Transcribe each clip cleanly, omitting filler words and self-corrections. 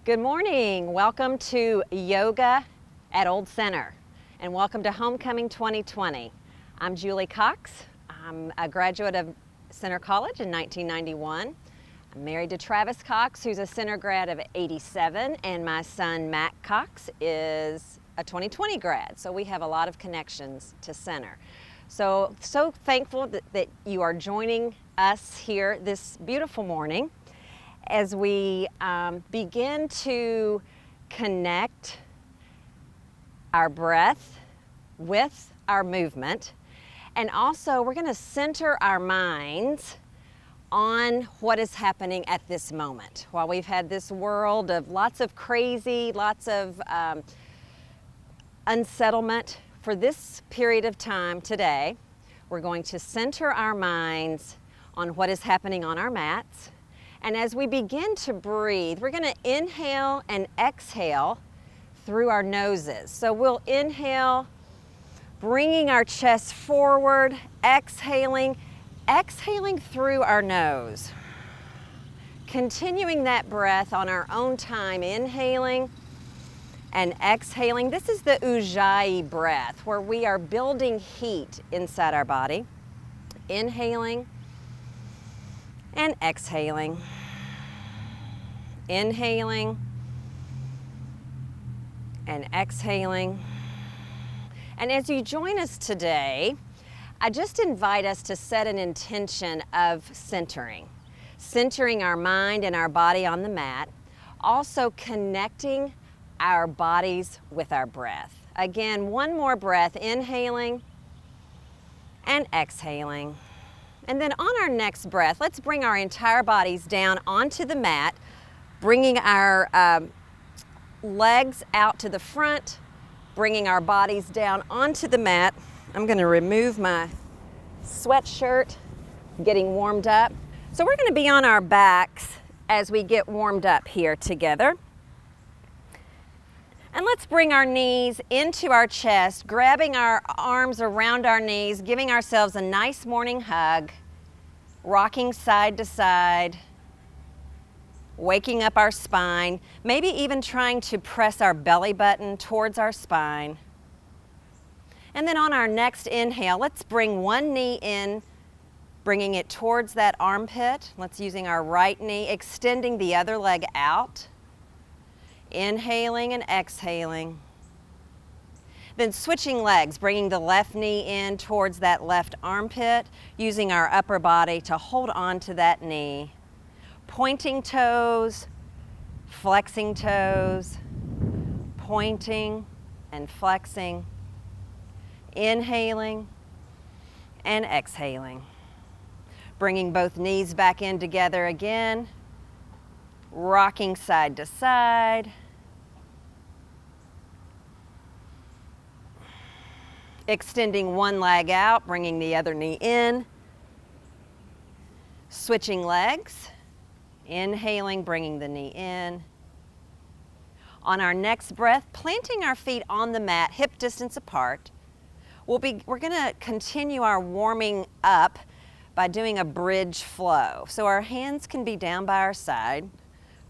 Good morning. Welcome to Yoga at Old Center and welcome to Homecoming 2020. I'm Julie Cox. I'm a graduate of Center College in 1991. I'm married to Travis Cox, who's a Center grad of '87, and my son Matt Cox is a 2020 grad. So we have a lot of connections to Center. So thankful that you are joining us here this beautiful morning as we begin to connect our breath with our movement. And also we're going to center our minds on what is happening at this moment. While we've had this world of lots of crazy, lots of unsettlement, for this period of time today, we're going to center our minds on what is happening on our mats. And as we begin to breathe, we're going to inhale and exhale through our noses. So we'll inhale, bringing our chest forward, exhaling through our nose. Continuing that breath on our own time, inhaling and exhaling. This is the Ujjayi Breath, where we are building heat inside our body. Inhaling and exhaling. Inhaling and exhaling. And as you join us today, I just invite us to set an intention of centering our mind and our body on the mat, also connecting our bodies with our breath. Again, one more breath, inhaling and exhaling. And then on our next breath, let's bring our entire bodies down onto the mat, bringing our legs out to the front, bringing our bodies down onto the mat. I'm going to remove my sweatshirt, getting warmed up. So we're going to be on our backs as we get warmed up here together. And let's bring our knees into our chest, grabbing our arms around our knees, giving ourselves a nice morning hug, rocking side to side, waking up our spine, maybe even trying to press our belly button towards our spine. And then on our next inhale, let's bring one knee in, bringing it towards that armpit. Let's using our right knee, extending the other leg out. Inhaling and exhaling. Then switching legs, bringing the left knee in towards that left armpit, using our upper body to hold on to that knee. Pointing toes, flexing toes, pointing and flexing. Inhaling and exhaling. Bringing both knees back in together again. Rocking side to side. Extending one leg out, bringing the other knee in. Switching legs. Inhaling, bringing the knee in. On our next breath, planting our feet on the mat, hip distance apart. We're going to continue our warming up by doing a bridge flow. So our hands can be down by our side.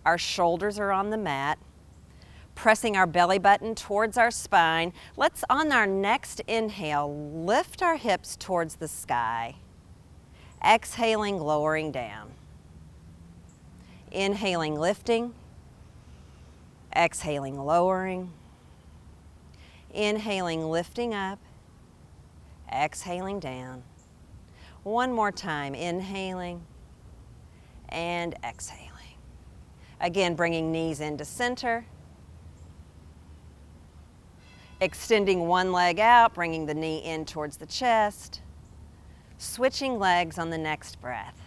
Our shoulders are on the mat, pressing our belly button towards our spine. Let's, on our next inhale, lift our hips towards the sky. Exhaling, lowering down. Inhaling, lifting. Exhaling, lowering. Inhaling, lifting up. Exhaling down. One more time, inhaling and exhaling. Again, bringing knees into center. Extending one leg out, bringing the knee in towards the chest. Switching legs on the next breath.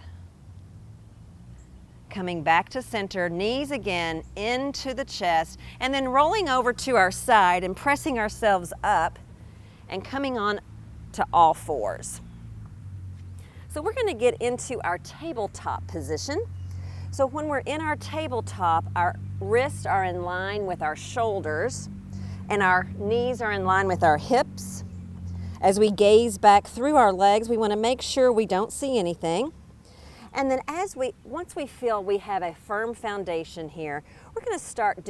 Coming back to center, knees again into the chest, and then rolling over to our side and pressing ourselves up and coming on to all fours. So we're going to get into our tabletop position. So when we're in our tabletop, our wrists are in line with our shoulders and our knees are in line with our hips. As we gaze back through our legs, we want to make sure we don't see anything. And then once we feel we have a firm foundation here, we're going to start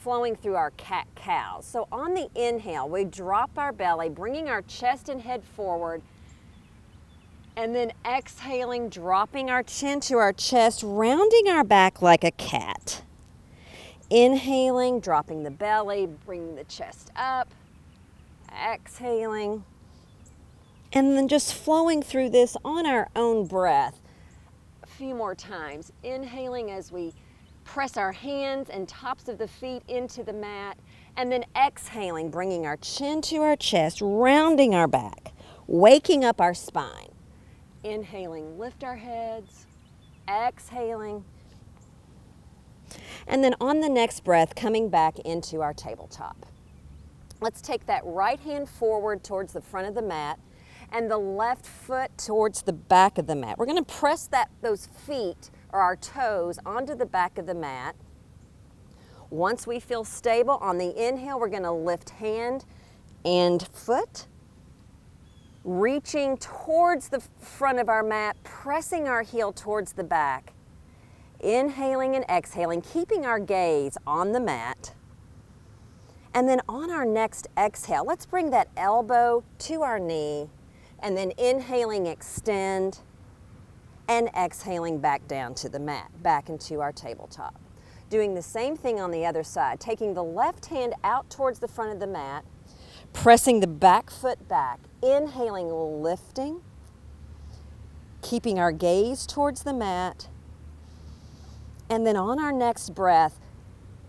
flowing through our cat-cows. So on the inhale, we drop our belly, bringing our chest and head forward, and then exhaling, dropping our chin to our chest, rounding our back like a cat. Inhaling, dropping the belly, bringing the chest up, exhaling, and then just flowing through this on our own breath. A few more times. Inhaling as we press our hands and tops of the feet into the mat, and then exhaling, bringing our chin to our chest, rounding our back, waking up our spine. Inhaling, lift our heads, exhaling, and then on the next breath, coming back into our tabletop. Let's take that right hand forward towards the front of the mat and the left foot towards the back of the mat. We're going to press those feet or our toes onto the back of the mat. Once we feel stable on the inhale, we're going to lift hand and foot, reaching towards the front of our mat, pressing our heel towards the back. Inhaling and exhaling, keeping our gaze on the mat. And then on our next exhale, let's bring that elbow to our knee, and then inhaling, extend, and exhaling back down to the mat, back into our tabletop. Doing the same thing on the other side, taking the left hand out towards the front of the mat, pressing the back foot back, inhaling, lifting, keeping our gaze towards the mat, and then on our next breath,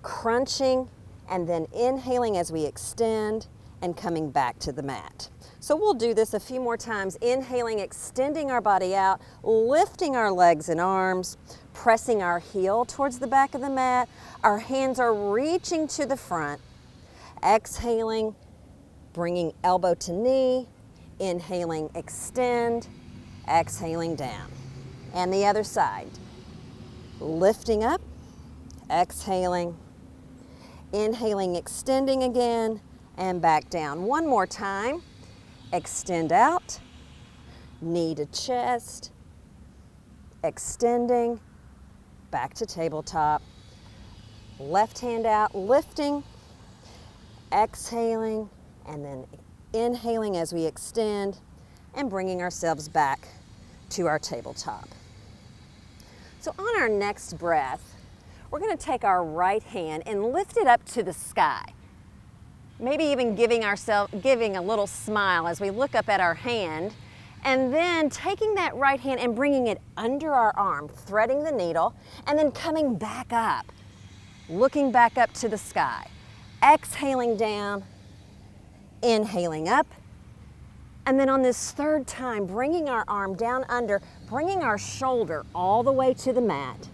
crunching and then inhaling as we extend and coming back to the mat. So we'll do this a few more times, inhaling, extending our body out, lifting our legs and arms, pressing our heel towards the back of the mat. Our hands are reaching to the front. Exhaling, bringing elbow to knee, inhaling, extend, exhaling down. And the other side. Lifting up, exhaling, inhaling, extending again, and back down. One more time. Extend out, knee to chest, extending, back to tabletop. Left hand out, lifting, exhaling, and then inhaling as we extend, and bringing ourselves back to our tabletop. So on our next breath, we're going to take our right hand and lift it up to the sky. Maybe even giving a little smile as we look up at our hand, and then taking that right hand and bringing it under our arm, threading the needle, and then coming back up, looking back up to the sky. Exhaling down, inhaling up, and then on this third time, bringing our arm down under, bringing our shoulder all the way to the mat,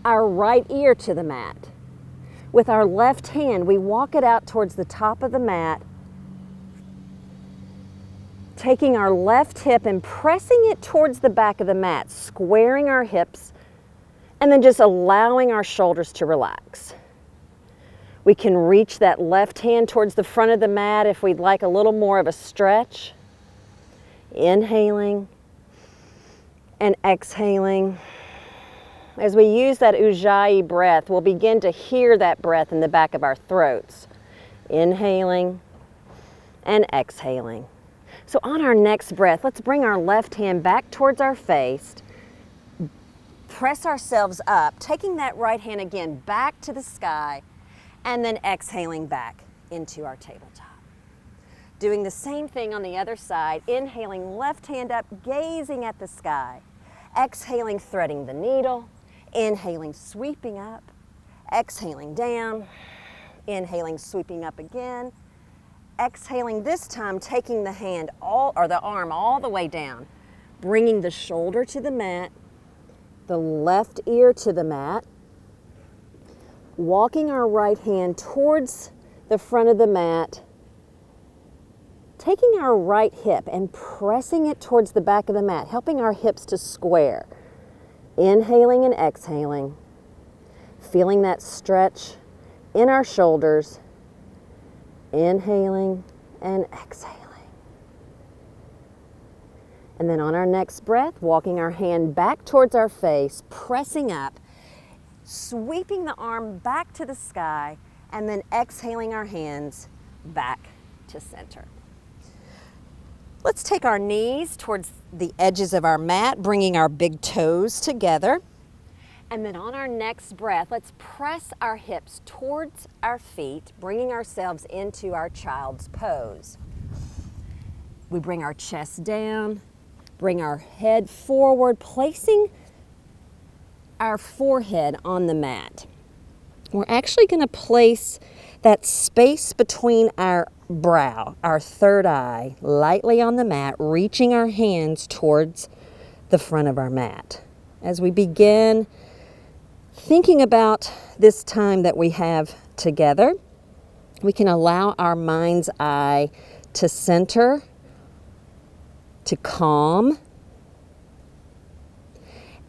our right ear to the mat. With our left hand, we walk it out towards the top of the mat, taking our left hip and pressing it towards the back of the mat, squaring our hips, and then just allowing our shoulders to relax. We can reach that left hand towards the front of the mat if we'd like a little more of a stretch. Inhaling and exhaling. As we use that Ujjayi breath, we'll begin to hear that breath in the back of our throats. Inhaling and exhaling. So on our next breath, let's bring our left hand back towards our face, press ourselves up, taking that right hand again back to the sky, and then exhaling back into our tabletop. Doing the same thing on the other side, inhaling, left hand up, gazing at the sky. Exhaling, threading the needle. Inhaling, sweeping up. Exhaling down. Inhaling, sweeping up again. Exhaling this time, taking the hand the arm all the way down, bringing the shoulder to the mat, the left ear to the mat, walking our right hand towards the front of the mat, taking our right hip and pressing it towards the back of the mat, helping our hips to square. Inhaling and exhaling, feeling that stretch in our shoulders. Inhaling and exhaling. And then on our next breath, walking our hand back towards our face, pressing up, sweeping the arm back to the sky, and then exhaling our hands back to center. Let's take our knees towards the edges of our mat, bringing our big toes together. And then on our next breath, let's press our hips towards our feet, bringing ourselves into our child's pose. We bring our chest down, bring our head forward, placing our forehead on the mat. We're actually going to place that space between our brow, our third eye, lightly on the mat, reaching our hands towards the front of our mat. As we begin thinking about this time that we have together, we can allow our mind's eye to center, to calm.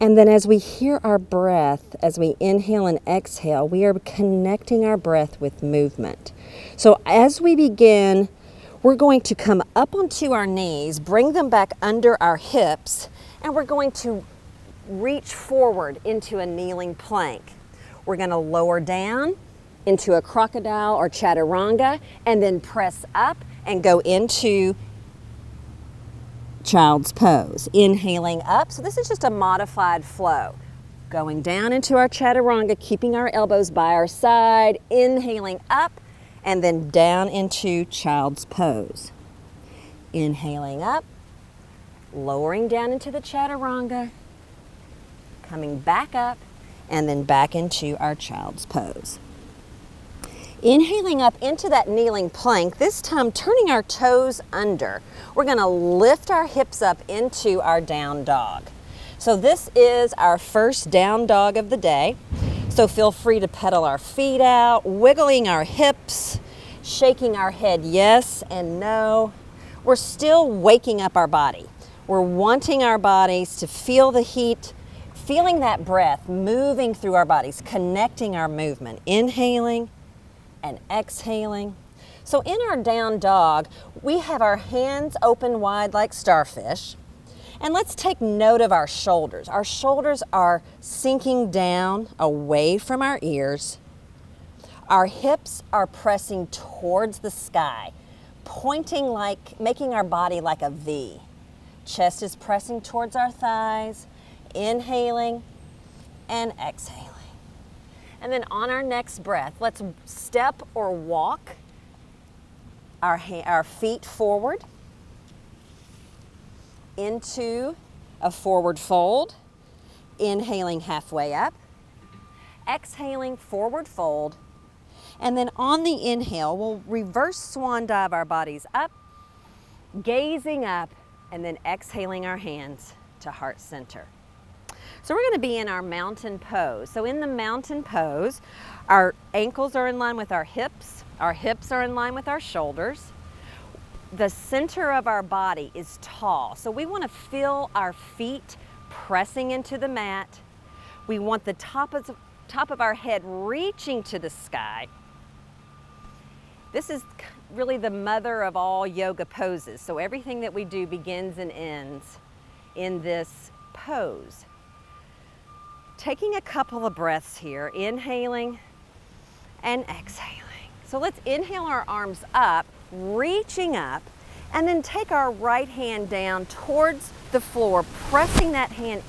And then as we hear our breath, as we inhale and exhale, we are connecting our breath with movement. So as we begin, we're going to come up onto our knees, bring them back under our hips, and we're going to reach forward into a kneeling plank. We're going to lower down into a crocodile or chaturanga, and then press up and go into child's pose. Inhaling up. So this is just a modified flow. Going down into our chaturanga, keeping our elbows by our side, inhaling up, and then down into child's pose. Inhaling up, lowering down into the chaturanga, coming back up, and then back into our child's pose. Inhaling up into that kneeling plank, this time turning our toes under. We're going to lift our hips up into our down dog. So this is our first down dog of the day. So feel free to pedal our feet out, wiggling our hips, shaking our head yes and no. We're still waking up our body. We're wanting our bodies to feel the heat, feeling that breath moving through our bodies, connecting our movement, inhaling and exhaling. So in our down dog, we have our hands open wide like starfish. And let's take note of our shoulders. Our shoulders are sinking down away from our ears. Our hips are pressing towards the sky, pointing like, making our body like a V. Chest is pressing towards our thighs, inhaling and exhaling. And then on our next breath, let's step or walk our feet forward into a forward fold, inhaling halfway up, exhaling forward fold, and then on the inhale, we'll reverse swan dive our bodies up, gazing up, and then exhaling our hands to heart center. So we're going to be in our mountain pose. So in the mountain pose, our ankles are in line with our hips are in line with our shoulders. The center of our body is tall, so we want to feel our feet pressing into the mat. We want the top of our head reaching to the sky. This is really the mother of all yoga poses, so everything that we do begins and ends in this pose. Taking a couple of breaths here, inhaling and exhaling. So let's inhale our arms up, reaching up, and then take our right hand down towards the floor, pressing that hand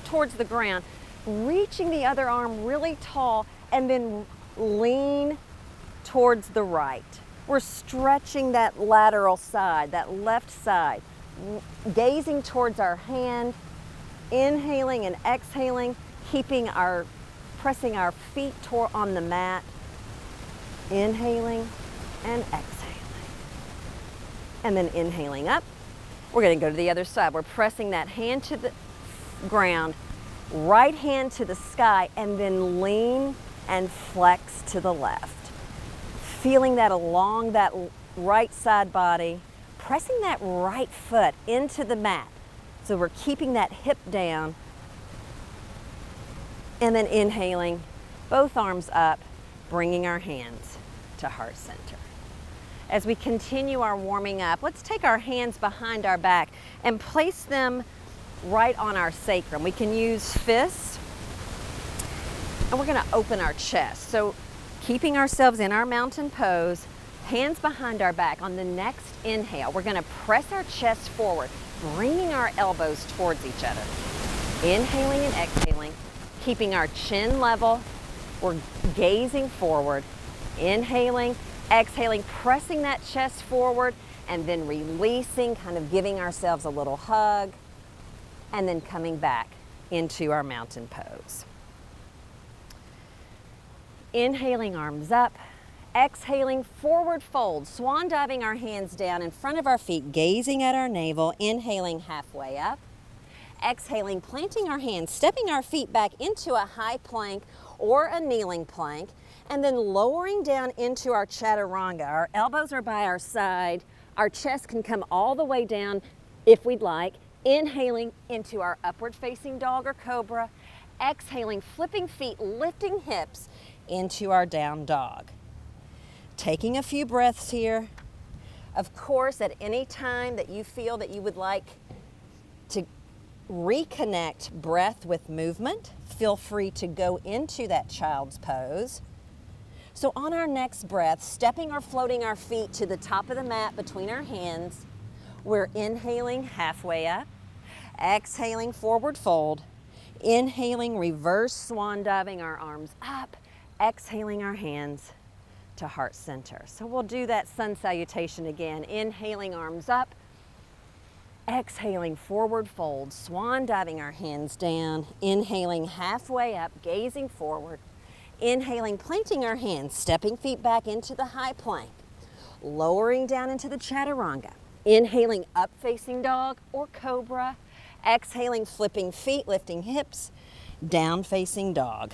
towards the ground, reaching the other arm really tall, and then lean towards the right. We're stretching that lateral side, that left side, gazing towards our hand, inhaling and exhaling, pressing our feet on the mat, inhaling and exhaling. And then inhaling up. We're going to go to the other side. We're pressing that hand to the ground, right hand to the sky, and then lean and flex to the left. Feeling that along that right side body, pressing that right foot into the mat. So we're keeping that hip down, and then inhaling, both arms up, bringing our hands to heart center. As we continue our warming up, let's take our hands behind our back and place them right on our sacrum. We can use fists, and we're gonna open our chest. So keeping ourselves in our mountain pose, hands behind our back. On the next inhale, we're gonna press our chest forward, bringing our elbows towards each other. Inhaling and exhaling, keeping our chin level. We're gazing forward. Inhaling, exhaling, pressing that chest forward, and then releasing, kind of giving ourselves a little hug, and then coming back into our mountain pose. Inhaling, arms up. Exhaling, forward fold, swan diving our hands down in front of our feet, gazing at our navel. Inhaling, halfway up. Exhaling, planting our hands, stepping our feet back into a high plank or a kneeling plank, and then lowering down into our chaturanga. Our elbows are by our side. Our chest can come all the way down if we'd like. Inhaling into our upward facing dog or cobra. Exhaling, flipping feet, lifting hips into our down dog. Taking a few breaths here. Of course, at any time that you feel that you would like to reconnect breath with movement, feel free to go into that child's pose. So on our next breath, stepping or floating our feet to the top of the mat between our hands, we're inhaling halfway up, exhaling forward fold, inhaling reverse swan diving our arms up, exhaling our hands to heart center. So we'll do that sun salutation again. Inhaling, arms up, exhaling forward fold, swan diving our hands down, inhaling halfway up, gazing forward, inhaling, planting our hands, stepping feet back into the high plank, lowering down into the chaturanga, inhaling up facing dog or cobra, exhaling, flipping feet, lifting hips, down facing dog.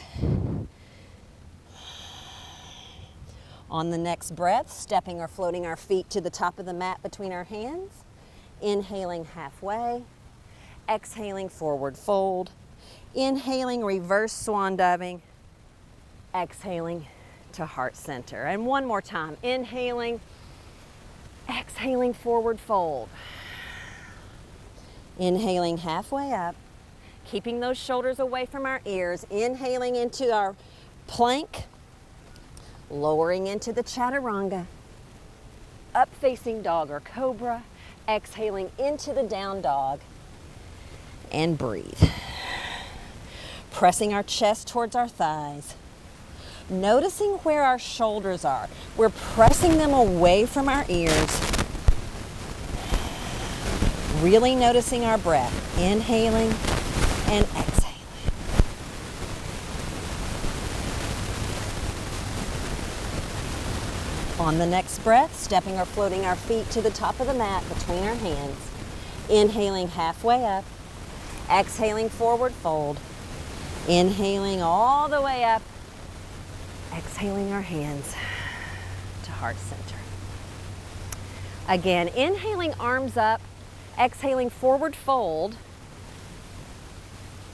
On the next breath, stepping or floating our feet to the top of the mat between our hands, inhaling halfway, exhaling forward fold, inhaling reverse swan diving, exhaling to heart center. And one more time, inhaling, exhaling forward fold, inhaling halfway up, keeping those shoulders away from our ears, inhaling into our plank, lowering into the chaturanga, up facing dog or cobra, exhaling into the down dog, and breathe. Pressing our chest towards our thighs, noticing where our shoulders are. We're pressing them away from our ears, really noticing our breath, inhaling and exhaling. On the next breath, stepping or floating our feet to the top of the mat between our hands. Inhaling halfway up, exhaling forward fold, inhaling all the way up, exhaling our hands to heart center. Again, inhaling arms up, exhaling forward fold,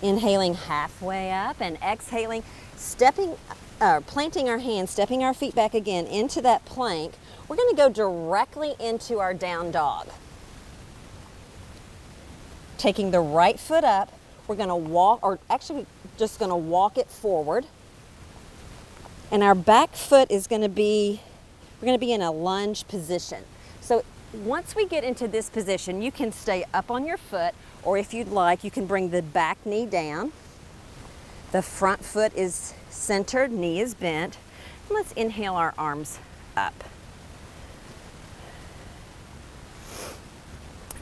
inhaling halfway up, and exhaling, planting our hands, stepping our feet back again into that plank. We're going to go directly into our down dog. Taking the right foot up, we're going to walk, or actually just going to walk it forward. And our back foot is going to be, we're going to be in a lunge position. So once we get into this position, you can stay up on your foot, or if you'd like, you can bring the back knee down. The front foot is centered, knee is bent. And let's inhale our arms up.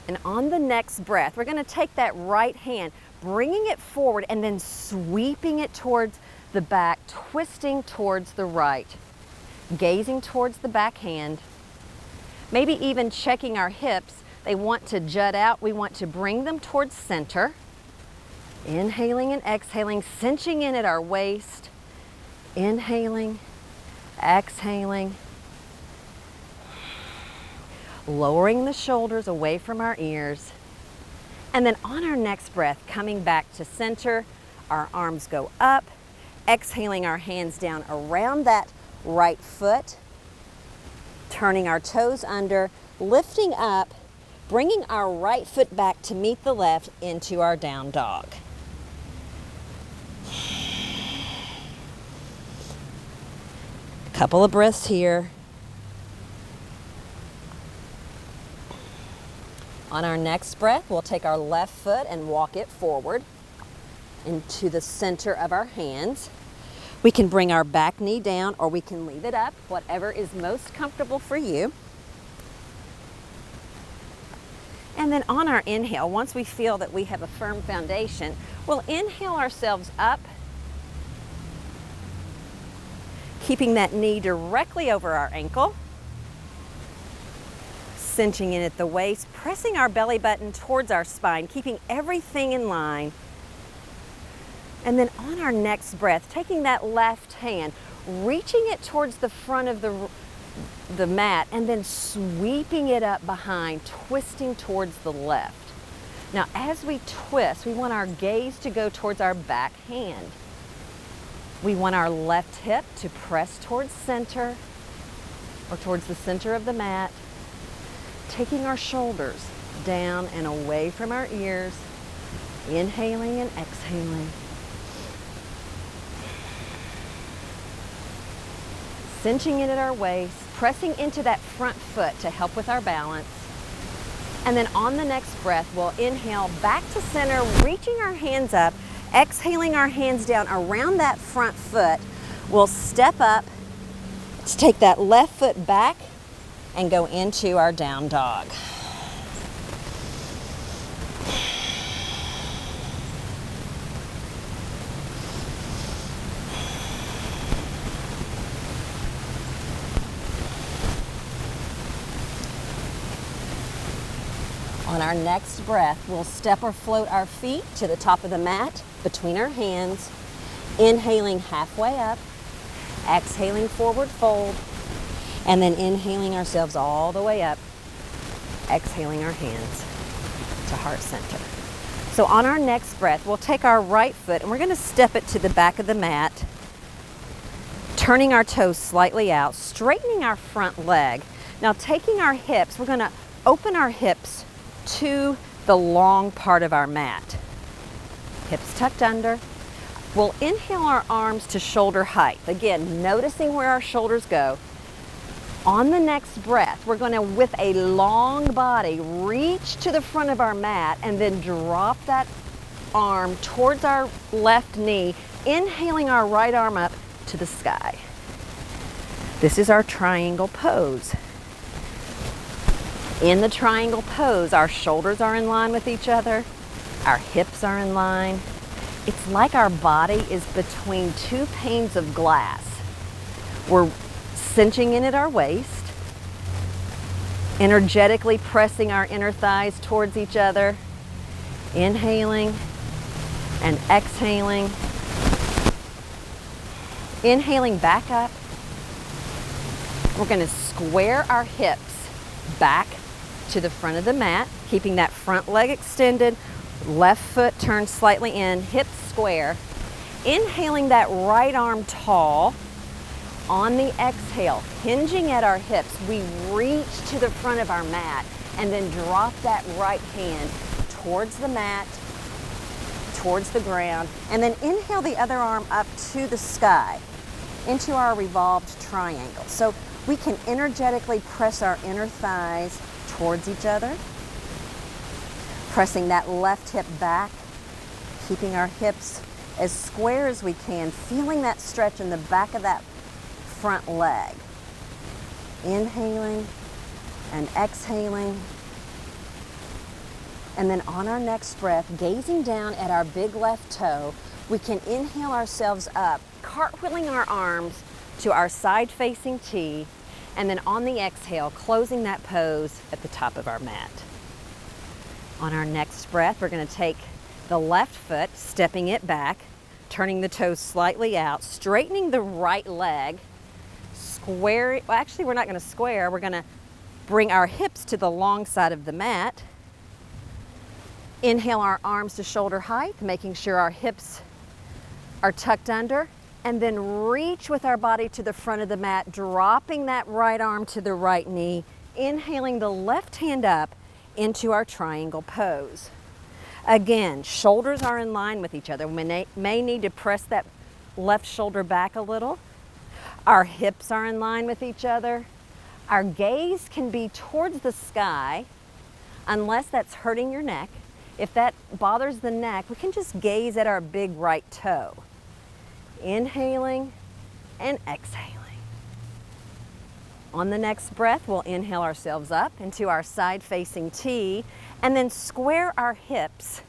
And on the next breath, we're going to take that right hand, bringing it forward and then sweeping it towards the back, twisting towards the right, gazing towards the back hand, maybe even checking our hips. They want to jut out. We want to bring them towards center. Inhaling and exhaling, cinching in at our waist. Inhaling, exhaling. Lowering the shoulders away from our ears. And then on our next breath, coming back to center, our arms go up. Exhaling our hands down around that right foot. turning our toes under, lifting up, bringing our right foot back to meet the left into our down dog. Couple of breaths here. On our next breath, we'll take our left foot and walk it forward into the center of our hands. We can bring our back knee down or we can leave it up, whatever is most comfortable for you. And then on our inhale, once we feel that we have a firm foundation, we'll inhale ourselves up, keeping that knee directly over our ankle, cinching in at the waist, pressing our belly button towards our spine, keeping everything in line. And then on our next breath, taking that left hand, reaching it towards the front of the mat, and then sweeping it up behind, twisting towards the left. Now, as we twist, we want our gaze to go towards our back hand. We want our left hip to press towards center or towards the center of the mat, taking our shoulders down and away from our ears, inhaling and exhaling. Cinching in at our waist, pressing into that front foot to help with our balance. And then on the next breath, we'll inhale back to center, reaching our hands up, exhaling our hands down around that front foot. We'll step up to take that left foot back and go into our down dog. On our next breath, we'll step or float our feet to the top of the mat between our hands, inhaling halfway up, exhaling forward fold, and then inhaling ourselves all the way up, exhaling our hands to heart center. So on our next breath, we'll take our right foot and we're going to step it to the back of the mat, turning our toes slightly out, straightening our front leg. Now taking our hips, we're going to open our hips to the long part of our mat. Hips tucked under. We'll inhale our arms to shoulder height. Again, noticing where our shoulders go. On the next breath, we're going to, with a long body, reach to the front of our mat and then drop that arm towards our left knee, inhaling our right arm up to the sky. This is our triangle pose. In the triangle pose, our shoulders are in line with each other, our hips are in line. It's like our body is between two panes of glass. We're cinching in at our waist, energetically pressing our inner thighs towards each other, inhaling and exhaling. Inhaling back up. We're going to square our hips back to the front of the mat, keeping that front leg extended, left foot turned slightly in, hips square. Inhaling that right arm tall. On the exhale, hinging at our hips, we reach to the front of our mat and then drop that right hand towards the mat, towards the ground, and then inhale the other arm up to the sky into our revolved triangle. So we can energetically press our inner thighs towards each other, pressing that left hip back, keeping our hips as square as we can, feeling that stretch in the back of that front leg. Inhaling and exhaling. And then on our next breath, gazing down at our big left toe, we can inhale ourselves up, cartwheeling our arms to our side-facing T, and then on the exhale, closing that pose at the top of our mat. On our next breath, we're going to take the left foot, stepping it back, turning the toes slightly out, straightening the right leg, square, well actually we're not going to square, we're going to bring our hips to the long side of the mat. Inhale our arms to shoulder height, making sure our hips are tucked under. and then reach with our body to the front of the mat, dropping that right arm to the right knee, inhaling the left hand up into our triangle pose. Again, shoulders are in line with each other. We may need to press that left shoulder back a little. Our hips are in line with each other. Our gaze can be towards the sky, unless that's hurting your neck. If that bothers the neck, we can just gaze at our big right toe. Inhaling and exhaling. On the next breath, we'll inhale ourselves up into our side-facing T, and then square our hips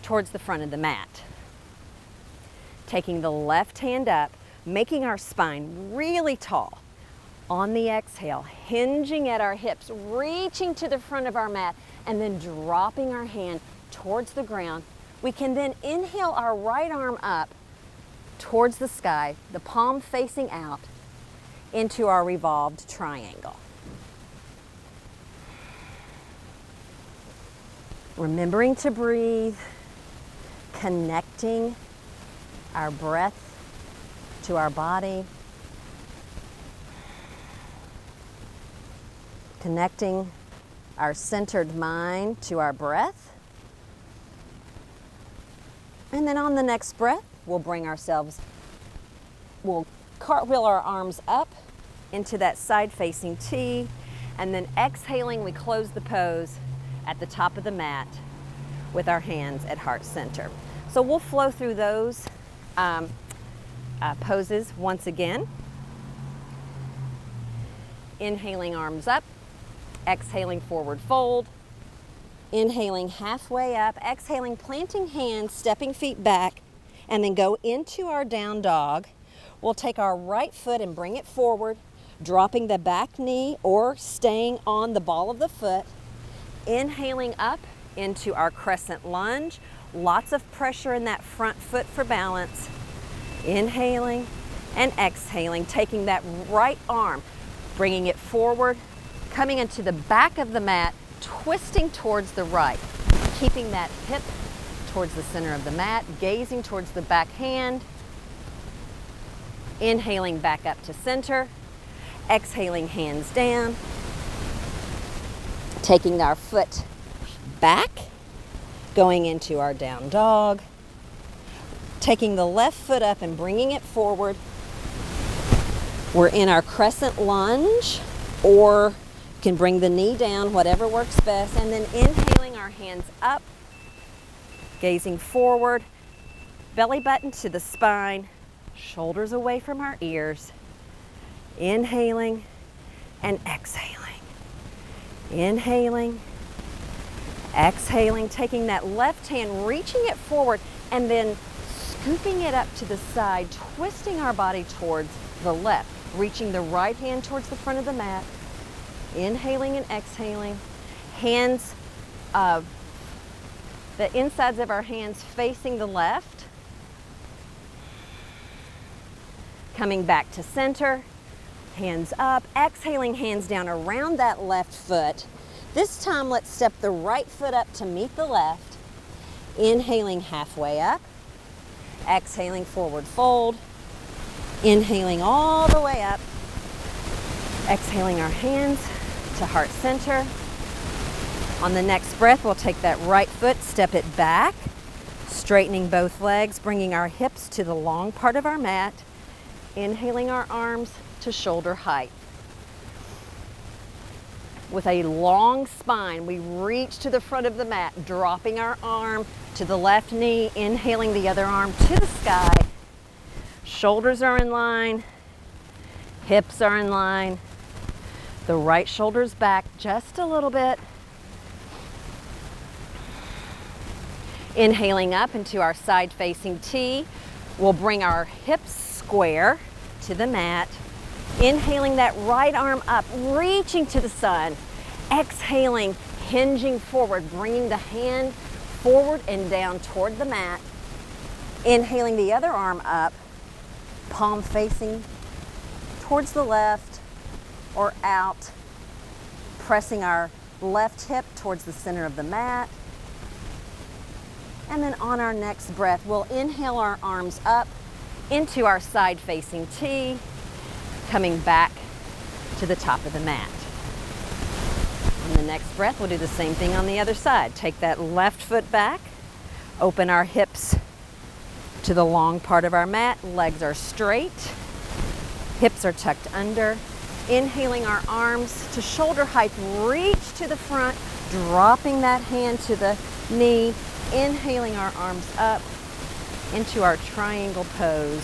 towards the front of the mat. Taking the left hand up, making our spine really tall. On the exhale, hinging at our hips, reaching to the front of our mat, and then dropping our hand towards the ground. We can then inhale our right arm up towards the sky, the palm facing out, into our revolved triangle. Remembering to breathe, connecting our breath to our body, connecting our centered mind to our breath. And then on the next breath, we'll cartwheel our arms up into that side-facing T, and then exhaling, we close the pose at the top of the mat with our hands at heart center. So we'll flow through those poses once again. Inhaling, arms up. Exhaling, forward fold. Inhaling, halfway up. Exhaling, planting hands, stepping feet back, and then go into our down dog. We'll take our right foot and bring it forward, dropping the back knee or staying on the ball of the foot. Inhaling up into our crescent lunge. Lots of pressure in that front foot for balance. Inhaling and exhaling, taking that right arm, bringing it forward, coming into the back of the mat, twisting towards the right, keeping that hip towards the center of the mat, gazing towards the back hand. Inhaling back up to center, exhaling, hands down, taking our foot back, going into our down dog, taking the left foot up and bringing it forward. We're in our crescent lunge, or you can bring the knee down, whatever works best, and then inhaling, our hands up, gazing forward, belly button to the spine, shoulders away from our ears. Inhaling and exhaling. Inhaling, exhaling, taking that left hand, reaching it forward, and then scooping it up to the side, twisting our body towards the left, reaching the right hand towards the front of the mat. Inhaling and exhaling. Hands, the insides of our hands facing the left. Coming back to center, hands up, exhaling, hands down around that left foot. This time, let's step the right foot up to meet the left. Inhaling, halfway up. Exhaling, forward fold. Inhaling all the way up. Exhaling our hands to heart center. On the next breath, we'll take that right foot, step it back, straightening both legs, bringing our hips to the long part of our mat. Inhaling our arms to shoulder height. With a long spine, we reach to the front of the mat, dropping our arm to the left knee, inhaling the other arm to the sky. Shoulders are in line, hips are in line. The right shoulder's back just a little bit. Inhaling up into our side-facing T. We'll bring our hips square to the mat. Inhaling that right arm up, reaching to the sun. Exhaling, hinging forward, bringing the hand forward and down toward the mat. Inhaling the other arm up, palm facing towards the left or out, pressing our left hip towards the center of the mat. And then on our next breath, we'll inhale our arms up, into our side-facing T, coming back to the top of the mat. On the next breath, we'll do the same thing on the other side. Take that left foot back, open our hips to the long part of our mat, legs are straight, hips are tucked under. Inhaling our arms to shoulder height, reach to the front, dropping that hand to the knee, inhaling our arms up into our triangle pose.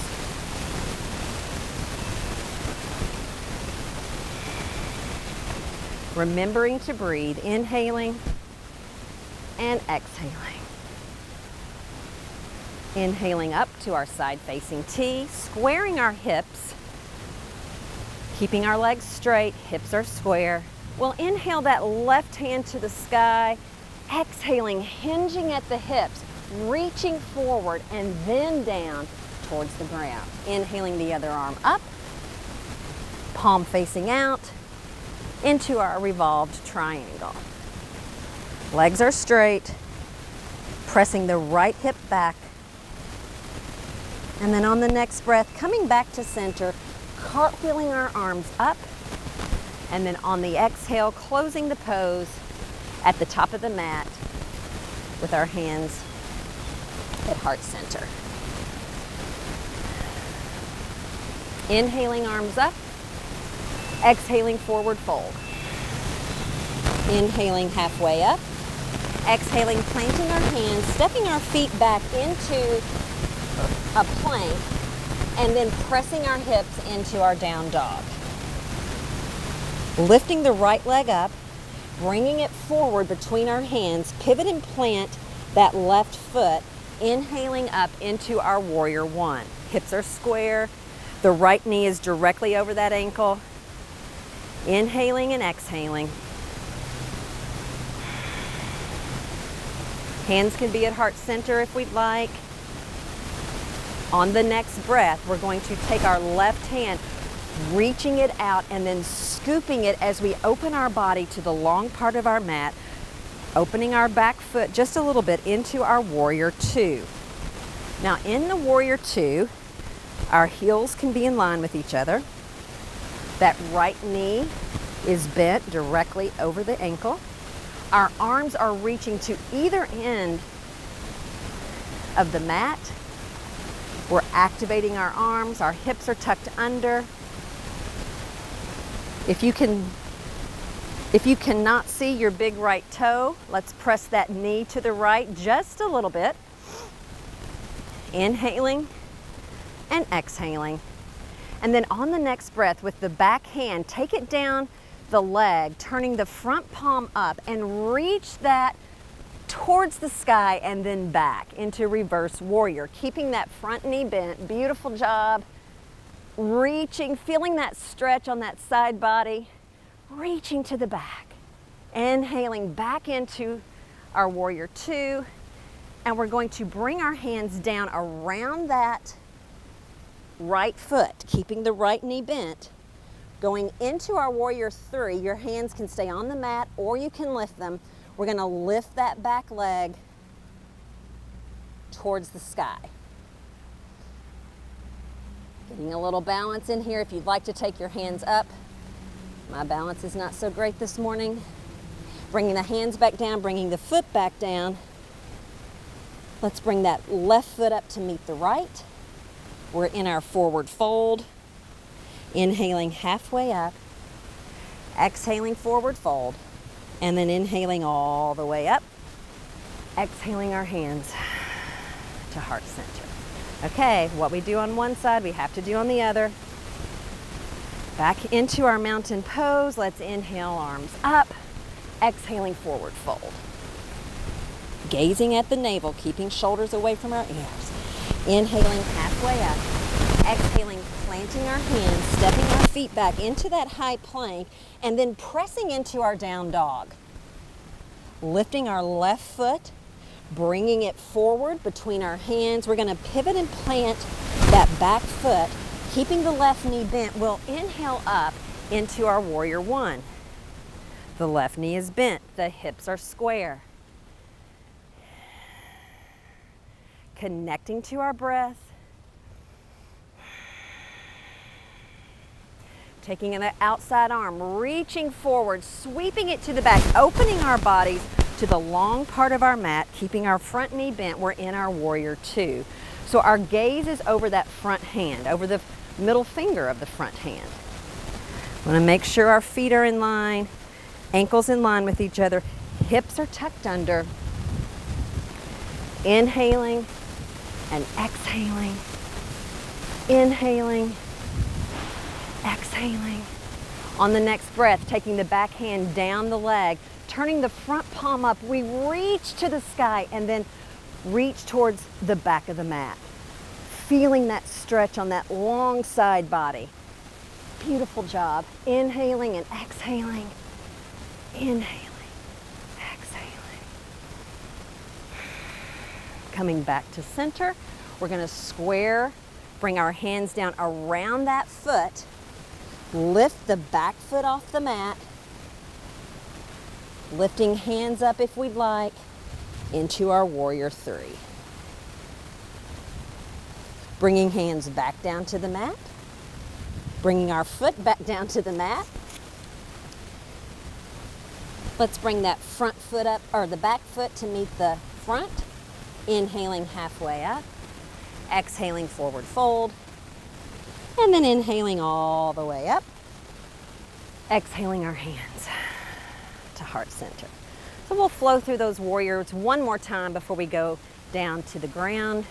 Remembering to breathe, inhaling and exhaling. Inhaling up to our side-facing T, squaring our hips, keeping our legs straight, hips are square. We'll inhale that left hand to the sky, exhaling, hinging at the hips, reaching forward and then down towards the ground. Inhaling the other arm up, palm facing out, into our revolved triangle. Legs are straight, pressing the right hip back. And then on the next breath, coming back to center, cartwheeling our arms up. And then on the exhale, closing the pose at the top of the mat with our hands at heart center. Inhaling, arms up. Exhaling, forward fold. Inhaling, halfway up. Exhaling, planting our hands, stepping our feet back into a plank, and then pressing our hips into our down dog. Lifting the right leg up, bringing it forward between our hands, pivot and plant that left foot, inhaling up into our warrior one. Hips are square, the right knee is directly over that ankle. Inhaling and exhaling. Hands can be at heart center if we'd like. On the next breath, we're going to take our left hand, reaching it out and then scooping it as we open our body to the long part of our mat, opening our back foot just a little bit into our warrior two. Now in the warrior two, our heels can be in line with each other. That right knee is bent directly over the ankle. Our arms are reaching to either end of the mat. We're activating our arms, our hips are tucked under. If you cannot see your big right toe, let's press that knee to the right just a little bit. Inhaling and exhaling. And then on the next breath, with the back hand, take it down the leg, turning the front palm up and reach that towards the sky and then back into reverse warrior, keeping that front knee bent. Beautiful job. Reaching, feeling that stretch on that side body, reaching to the back. Inhaling back into our warrior two, and we're going to bring our hands down around that right foot, keeping the right knee bent. Going into our warrior three, your hands can stay on the mat or you can lift them. We're going to lift that back leg towards the sky. Getting a little balance in here. If you'd like to take your hands up, my balance is not so great this morning. Bringing the hands back down, bringing the foot back down. Let's bring that left foot up to meet the right. We're in our forward fold. Inhaling halfway up, exhaling forward fold, and then inhaling all the way up, exhaling our hands to heart center. Okay, what we do on one side, we have to do on the other. Back into our mountain pose. Let's inhale, arms up, exhaling forward fold. Gazing at the navel, keeping shoulders away from our ears. Inhaling halfway up, exhaling, planting our hands, stepping our feet back into that high plank, and then pressing into our down dog. Lifting our left foot, bringing it forward between our hands. We're going to pivot and plant that back foot, keeping the left knee bent. We'll inhale up into our warrior one. The left knee is bent, the hips are square. Connecting to our breath. Taking the outside arm, reaching forward, sweeping it to the back, opening our bodies to the long part of our mat, keeping our front knee bent. We're in our warrior two. So our gaze is over that front hand, over the middle finger of the front hand. We want to make sure our feet are in line, ankles in line with each other, hips are tucked under. Inhaling and exhaling. Inhaling, exhaling. On the next breath, taking the back hand down the leg, turning the front palm up, we reach to the sky and then reach towards the back of the mat. Feeling that stretch on that long side body. Beautiful job. Inhaling and exhaling. Inhaling, exhaling. Coming back to center, we're going to square, bring our hands down around that foot, lift the back foot off the mat, lifting hands up if we'd like, into our warrior three. Bringing hands back down to the mat, bringing our foot back down to the mat. Let's bring that front foot up, or the back foot to meet the front. Inhaling halfway up, exhaling forward fold, and then inhaling all the way up. Exhaling our hands to heart center. So we'll flow through those warriors one more time before we go down to the ground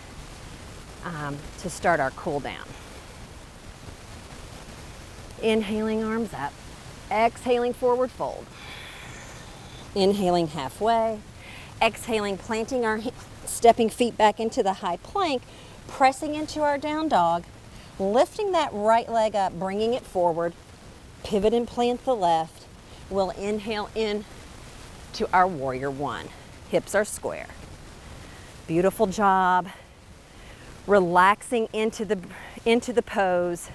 to start our cool down. Inhaling, arms up. Exhaling, forward fold. Inhaling halfway. Exhaling, planting our stepping feet back into the high plank, pressing into our down dog, lifting that right leg up, bringing it forward, pivot and plant the left. We'll inhale in to our warrior one. Hips are square. Beautiful job. Relaxing into the pose.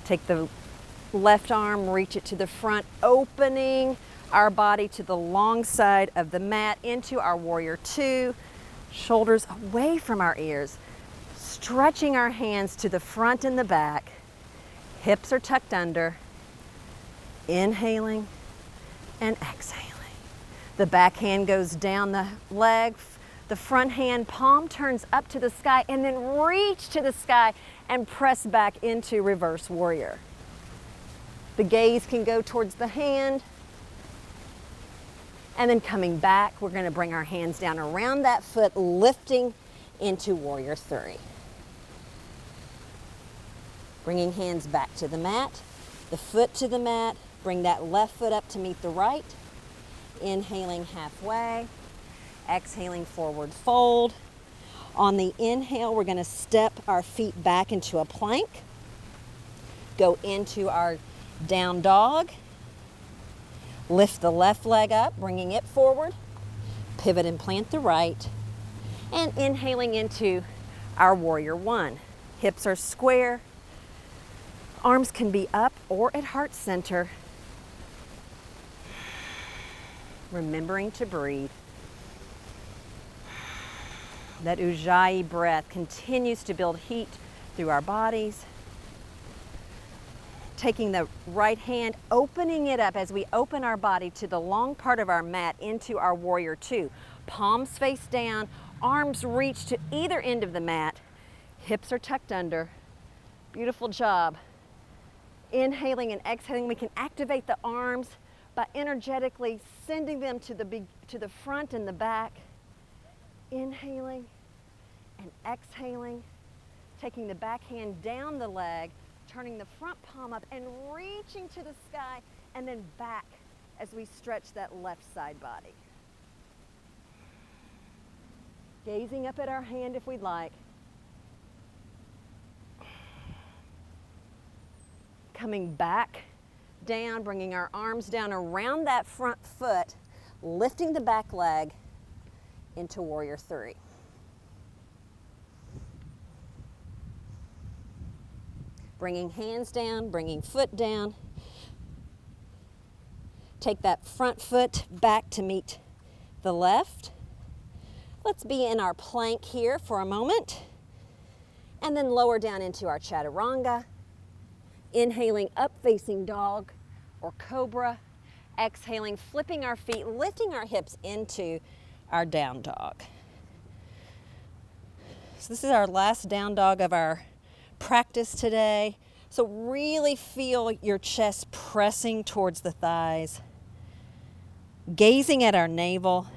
Take the left arm, reach it to the front, opening our body to the long side of the mat into our warrior two. Shoulders away from our ears. Stretching our hands to the front and the back. Hips are tucked under. Inhaling and exhaling. The back hand goes down the leg. The front hand, palm turns up to the sky, and then reach to the sky and press back into reverse warrior. The gaze can go towards the hand. And then coming back, we're going to bring our hands down around that foot, lifting into warrior three. Bringing hands back to the mat, the foot to the mat, bring that left foot up to meet the right. Inhaling halfway. Exhaling, forward fold. On the inhale, we're going to step our feet back into a plank. Go into our down dog. Lift the left leg up, bringing it forward. Pivot and plant the right. And inhaling into our warrior one. Hips are square. Arms can be up or at heart center. Remembering to breathe. That Ujjayi breath continues to build heat through our bodies. Taking the right hand, opening it up as we open our body to the long part of our mat into our warrior two. Palms face down, arms reach to either end of the mat. Hips are tucked under. Beautiful job. Inhaling and exhaling, we can activate the arms by energetically sending them to the front and the back. Inhaling and exhaling, taking the back hand down the leg, turning the front palm up and reaching to the sky, and then back as we stretch that left side body. Gazing up at our hand if we'd like. Coming back down, bringing our arms down around that front foot, lifting the back leg into warrior three. Bringing hands down, bringing foot down. Take that front foot back to meet the left. Let's be in our plank here for a moment. And then lower down into our chaturanga. Inhaling, up facing dog or cobra. Exhaling, flipping our feet, lifting our hips into our down dog. So this is our last down dog of our practice today. So really feel your chest pressing towards the thighs, gazing at our navel,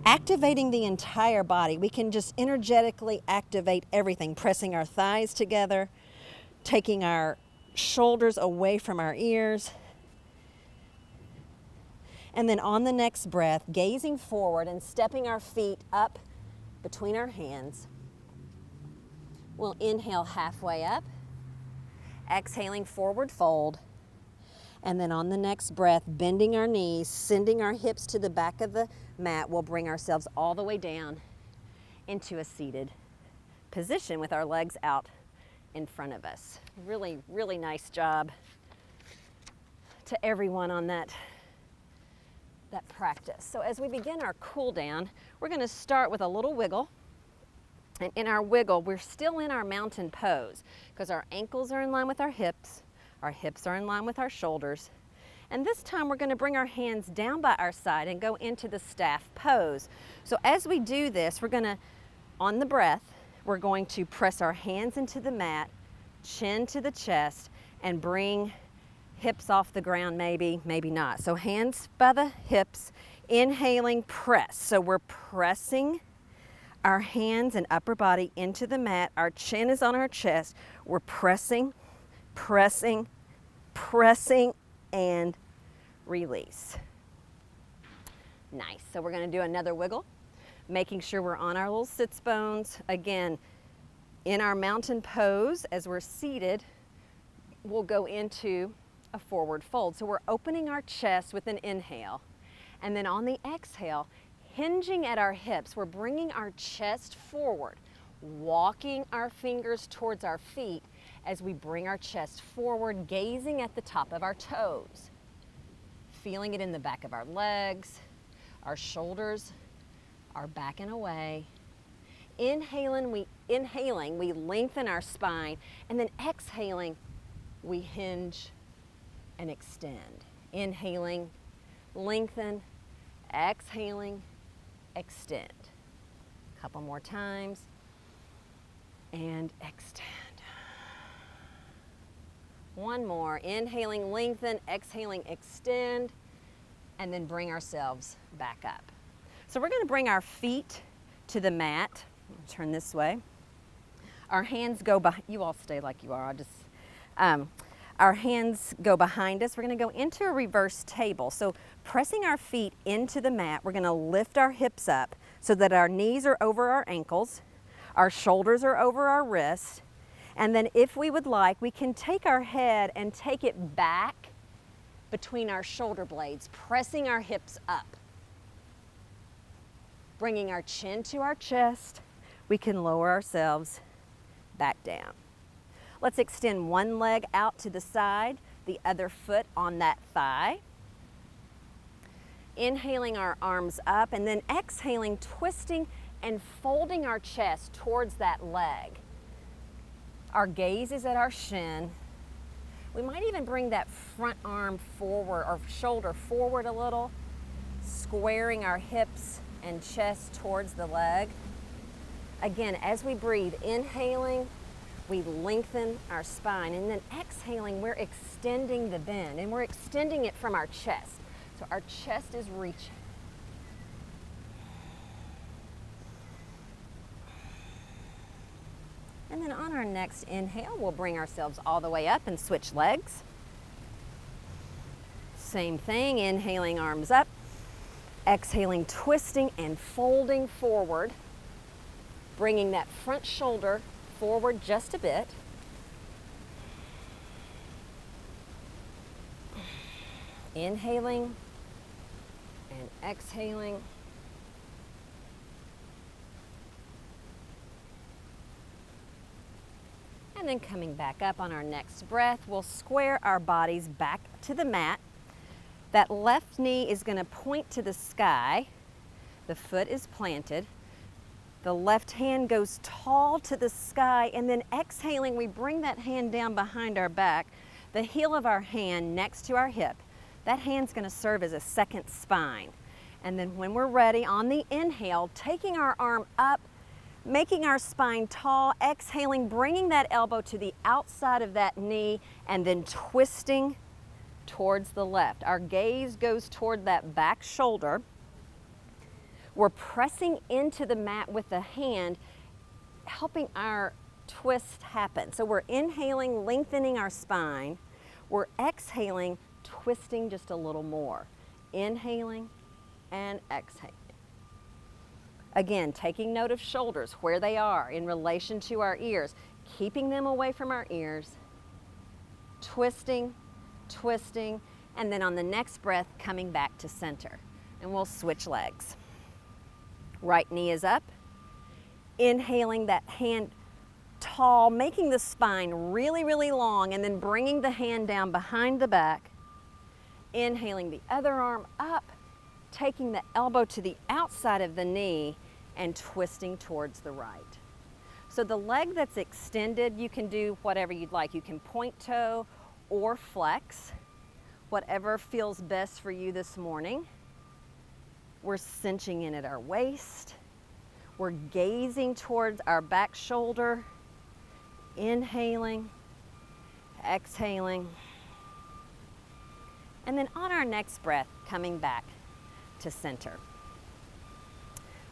activating the entire body. We can just energetically activate everything, pressing our thighs together, taking our shoulders away from our ears. And then on the next breath, gazing forward and stepping our feet up between our hands. We'll inhale halfway up, exhaling forward fold. And then on the next breath, bending our knees, sending our hips to the back of the mat, we'll bring ourselves all the way down into a seated position with our legs out in front of us. Really, really nice job to everyone on that practice. So as we begin our cool down, we're going to start with a little wiggle. And in our wiggle, we're still in our mountain pose because our ankles are in line with our hips are in line with our shoulders. And this time we're going to bring our hands down by our side and go into the staff pose. So as we do this, we're going to, on the breath, we're going to press our hands into the mat, chin to the chest, and bring hips off the ground, maybe not. So hands by the hips, inhaling, press. So we're pressing our hands and upper body into the mat. Our chin is on our chest. We're pressing, and release. Nice. So we're going to do another wiggle, making sure we're on our little sits bones. Again, in our mountain pose, as we're seated, we'll go into a forward fold. So we're opening our chest with an inhale, and then on the exhale, hinging at our hips, we're bringing our chest forward, walking our fingers towards our feet as we bring our chest forward, gazing at the top of our toes, feeling it in the back of our legs, our shoulders are back and away. Inhaling, we lengthen our spine, and then exhaling, we hinge and extend. Inhaling, lengthen, exhaling, extend. A couple more times, and extend. One more, inhaling, lengthen, exhaling, extend, and then bring ourselves back up. So we're going to bring our feet to the mat. Turn this way. Our hands go behind, you all stay like you are, our hands go behind us. We're going to go into a reverse table. So pressing our feet into the mat, we're going to lift our hips up so that our knees are over our ankles, our shoulders are over our wrists, and then if we would like, we can take our head and take it back between our shoulder blades, pressing our hips up. Bringing our chin to our chest, we can lower ourselves back down. Let's extend one leg out to the side, the other foot on that thigh. Inhaling our arms up, and then exhaling, twisting and folding our chest towards that leg. Our gaze is at our shin. We might even bring that front arm forward or shoulder forward a little, squaring our hips and chest towards the leg. Again, as we breathe, inhaling, we lengthen our spine, and then exhaling, we're extending the bend, and we're extending it from our chest. So our chest is reaching. And then on our next inhale, we'll bring ourselves all the way up and switch legs. Same thing, inhaling, arms up, exhaling, twisting and folding forward, bringing that front shoulder forward just a bit. Inhaling and exhaling. And then coming back up on our next breath, we'll square our bodies back to the mat. That left knee is going to point to the sky. The foot is planted. The left hand goes tall to the sky, and then exhaling, we bring that hand down behind our back, the heel of our hand next to our hip. That hand's gonna serve as a second spine. And then when we're ready, on the inhale, taking our arm up, making our spine tall, exhaling, bringing that elbow to the outside of that knee, and then twisting towards the left. Our gaze goes toward that back shoulder. We're pressing into the mat with the hand, helping our twist happen. So we're inhaling, lengthening our spine. We're exhaling, twisting just a little more. Inhaling and exhaling. Again, taking note of shoulders, where they are in relation to our ears, keeping them away from our ears, twisting, twisting, and then on the next breath, coming back to center. And we'll switch legs. Right knee is up, inhaling that hand tall, making the spine really, really long, and then bringing the hand down behind the back. Inhaling the other arm up, taking the elbow to the outside of the knee and twisting towards the right. So the leg that's extended, you can do whatever you'd like. You can point toe or flex, whatever feels best for you this morning. We're cinching in at our waist. We're gazing towards our back shoulder, inhaling, exhaling. And then on our next breath, coming back to center.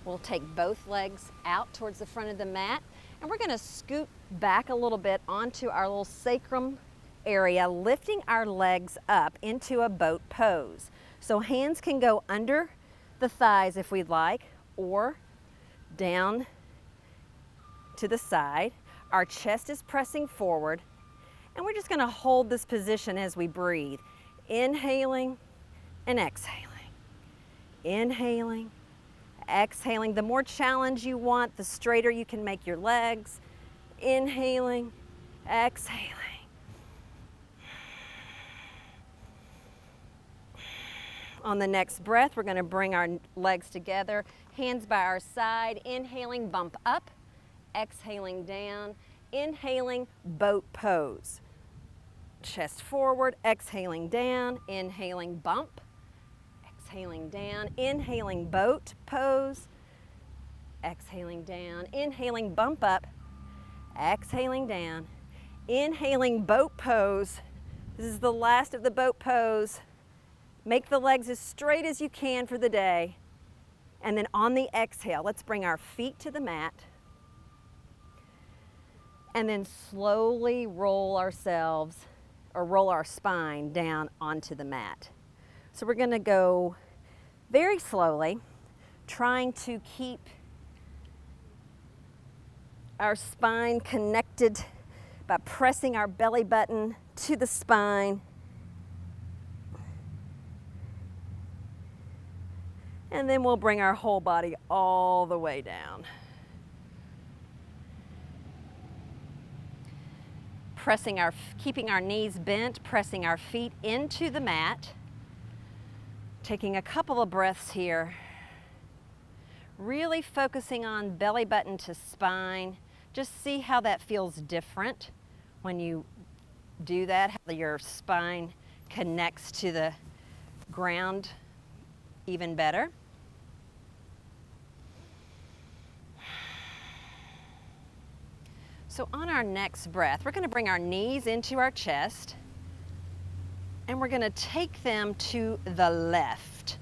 We'll take both legs out towards the front of the mat, and we're gonna scoot back a little bit onto our little sacrum area, lifting our legs up into a boat pose. So hands can go under the thighs if we'd like, or down to the side. Our chest is pressing forward, and we're just gonna hold this position as we breathe. Inhaling and exhaling. Inhaling, exhaling. The more challenge you want, the straighter you can make your legs. Inhaling, exhaling. On the next breath, we're going to bring our legs together, hands by our side, inhaling, bump up, exhaling down, inhaling, boat pose. Chest forward, exhaling down, inhaling, bump, exhaling down, inhaling, boat pose, exhaling down, inhaling, bump up, exhaling down, inhaling, boat pose. This is the last of the boat pose. Make the legs as straight as you can for the day. And then on the exhale, let's bring our feet to the mat. And then slowly roll ourselves, or roll our spine down onto the mat. So we're gonna go very slowly, trying to keep our spine connected by pressing our belly button to the spine. And then we'll bring our whole body all the way down. Keeping our knees bent, pressing our feet into the mat. Taking a couple of breaths here. Really focusing on belly button to spine. Just see how that feels different when you do that, how your spine connects to the ground even better. So on our next breath, we're going to bring our knees into our chest, and we're going to take them to the left,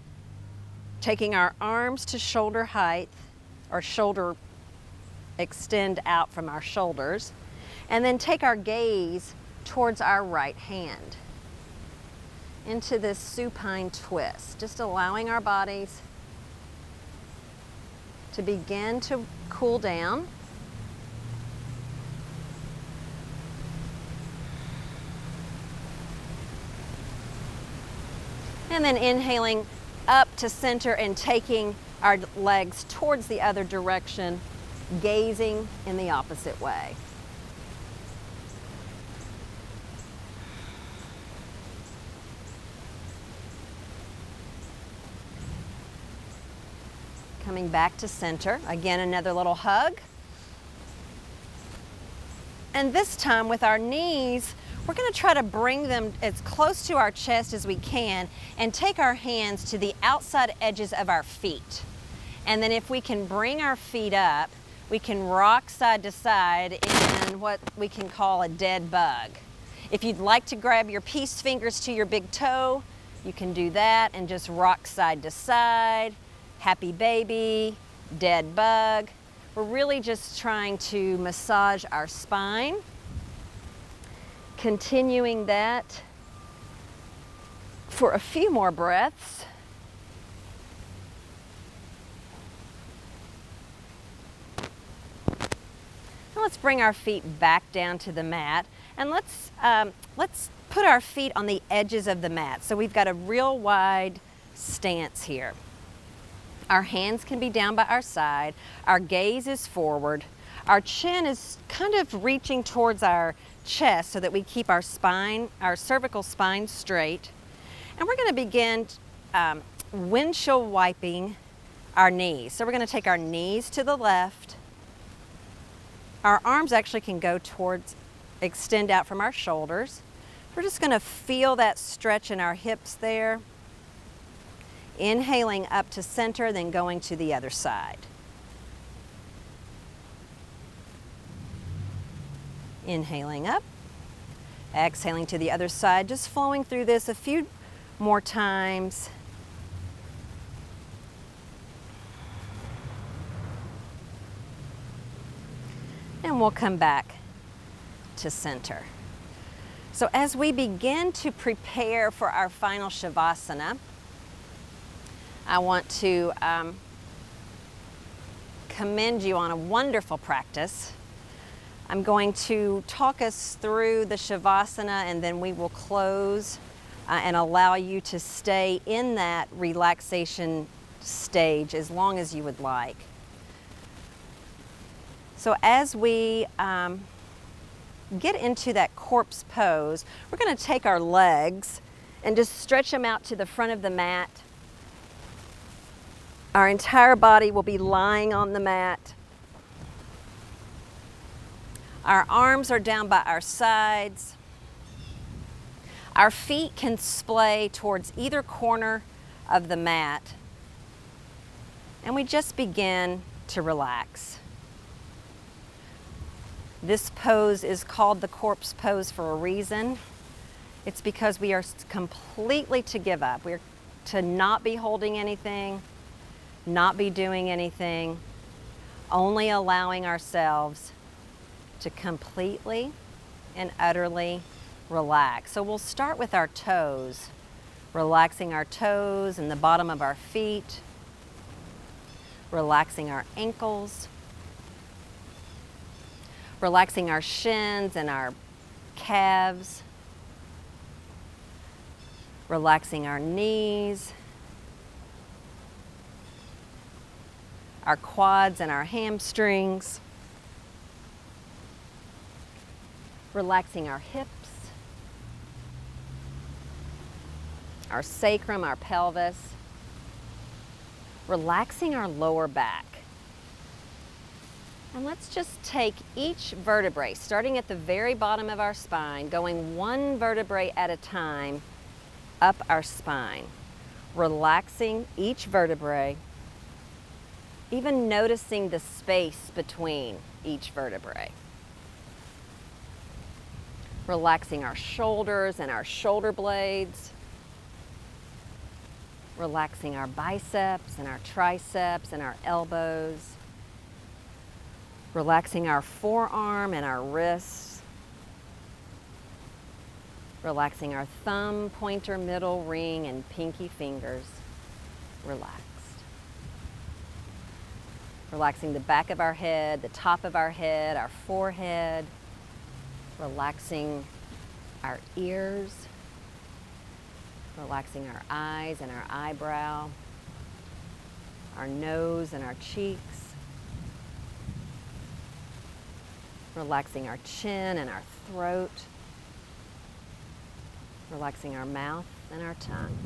taking our arms to shoulder height, or shoulder extend out from our shoulders, and then take our gaze towards our right hand into this supine twist, just allowing our bodies to begin to cool down. And then inhaling up to center and taking our legs towards the other direction, gazing in the opposite way. Coming back to center. Again, another little hug. And this time with our knees, we're going to try to bring them as close to our chest as we can and take our hands to the outside edges of our feet. And then if we can bring our feet up, we can rock side to side in what we can call a dead bug. If you'd like to grab your peace fingers to your big toe, you can do that and just rock side to side. Happy baby, dead bug. We're really just trying to massage our spine. Continuing that for a few more breaths. Now let's bring our feet back down to the mat, and let's put our feet on the edges of the mat. So we've got a real wide stance here. Our hands can be down by our side. Our gaze is forward. Our chin is kind of reaching towards our chest so that we keep our spine, our cervical spine straight. And we're going to begin windshield wiping our knees. So we're going to take our knees to the left. Our arms actually can go towards, extend out from our shoulders. We're just going to feel that stretch in our hips there. Inhaling up to center, then going to the other side. Inhaling up, exhaling to the other side, just flowing through this a few more times. And we'll come back to center. So as we begin to prepare for our final Shavasana, I want to commend you on a wonderful practice. I'm going to talk us through the Shavasana, and then we will close and allow you to stay in that relaxation stage as long as you would like. So as we get into that corpse pose, we're going to take our legs and just stretch them out to the front of the mat. Our entire body will be lying on the mat. Our arms are down by our sides. Our feet can splay towards either corner of the mat. And we just begin to relax. This pose is called the corpse pose for a reason. It's because we are completely to give up. We're to not be holding anything, not be doing anything, only allowing ourselves to completely and utterly relax. So we'll start with our toes, relaxing our toes and the bottom of our feet, relaxing our ankles, relaxing our shins and our calves, relaxing our knees, our quads and our hamstrings, relaxing our hips, our sacrum, our pelvis, relaxing our lower back. And let's just take each vertebrae, starting at the very bottom of our spine, going one vertebrae at a time up our spine, relaxing each vertebrae, even noticing the space between each vertebrae. Relaxing our shoulders and our shoulder blades, relaxing our biceps and our triceps and our elbows, relaxing our forearm and our wrists, relaxing our thumb, pointer, middle, ring, and pinky fingers, relaxed. Relaxing the back of our head, the top of our head, our forehead, relaxing our ears, relaxing our eyes and our eyebrow, our nose and our cheeks, relaxing our chin and our throat, relaxing our mouth and our tongue.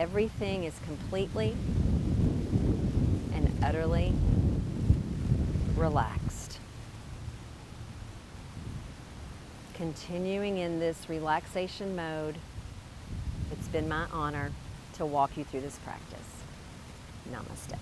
Everything is completely utterly relaxed. Continuing in this relaxation mode, it's been my honor to walk you through this practice. Namaste.